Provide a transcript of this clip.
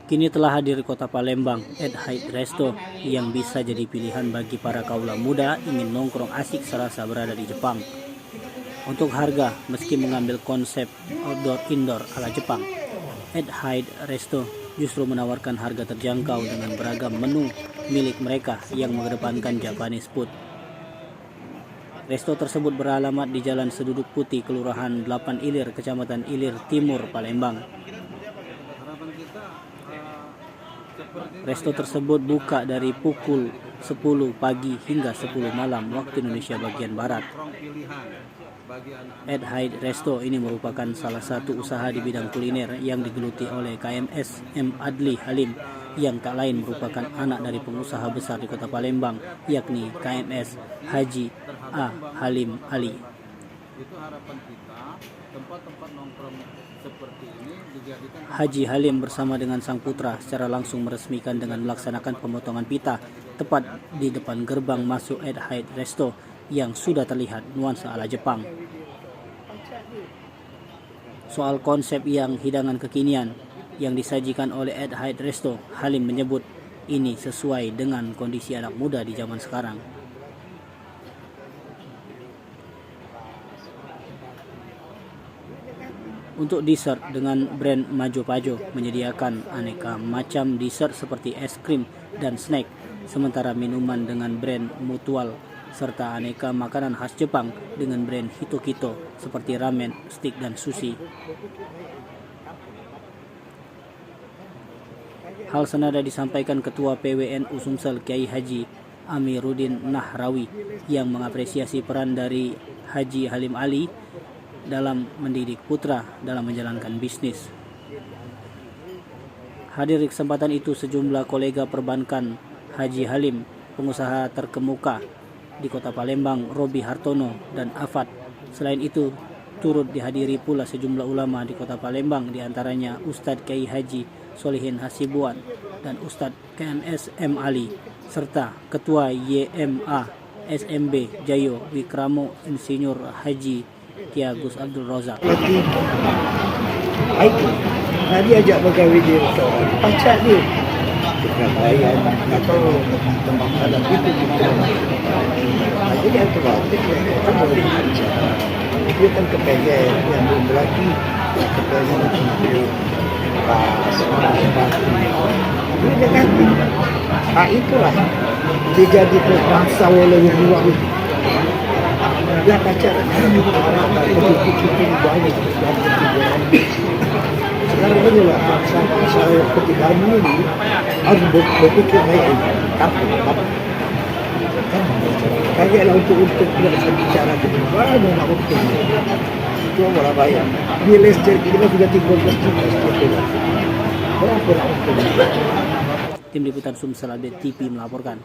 Kini telah hadir di kota Palembang, Ed Hyde Resto yang bisa jadi pilihan bagi para kaula muda ingin nongkrong asik serasa berada di Jepang. Untuk harga, meski mengambil konsep outdoor-indoor ala Jepang, Ed Hyde Resto justru menawarkan harga terjangkau dengan beragam menu milik mereka yang mengedepankan Japanese food. Resto tersebut beralamat di Jalan Seduduk Putih, Kelurahan 8 Ilir, Kecamatan Ilir Timur, Palembang. Resto tersebut buka dari pukul 10 pagi hingga 10 malam waktu Indonesia bagian Barat. Ed Hyde Resto ini merupakan salah satu usaha di bidang kuliner yang digeluti oleh KMS M. Adli Halim yang tak lain merupakan anak dari pengusaha besar di kota Palembang, yakni KMS Haji A. Halim Ali. Itu harapan kita, tempat-tempat nongkrong seperti ini dijadikan. Haji Halim bersama dengan sang putra secara langsung meresmikan dengan melaksanakan pemotongan pita tepat di depan gerbang masuk Ed Hyde Resto yang sudah terlihat nuansa ala Jepang. Soal konsep yang hidangan kekinian yang disajikan oleh Ed Hyde Resto, Halim menyebut ini sesuai dengan kondisi anak muda di zaman sekarang. Untuk dessert dengan brand Majo Pajo menyediakan aneka macam dessert seperti es krim dan snack, sementara minuman dengan brand Mutual serta aneka makanan khas Jepang dengan brand Hito Kito seperti ramen, steak, dan sushi. Hal senada disampaikan Ketua PWNU Sumsel Kiai Haji Amiruddin Nahrawi yang mengapresiasi peran dari Haji Halim Ali dalam mendidik putra dalam menjalankan bisnis. Hadir di kesempatan itu sejumlah kolega perbankan Haji Halim, pengusaha terkemuka di kota Palembang Robi Hartono dan Afat. Selain itu turut dihadiri pula sejumlah ulama di kota Palembang, diantaranya Ustadz Kiai Haji Solihin Hasibuan dan Ustadz KMS M. Ali serta Ketua YMA SMB Jayo Wikramo Insinyur Haji Kiagus Abdul Rozak. Tadi ajak pegawai di restoran, pacak dia. Kekayaan atau tempat ada itu. Jadi otomatis kita boleh pacak. Dia kan kepengen yang belum lagi kepengen untuk pas. Ini negatif. Itulah dia jadi bangsa oleh uang. Lah pacaran sekarang ini lah saya ketika ini harus berpikir baik kayaklah untuk kita bicara bagaimana nak untung itu orang bayar di Leicester kita sudah 13 juta berapa nak untung. Tim Liputan Sumsel Update TV melaporkan.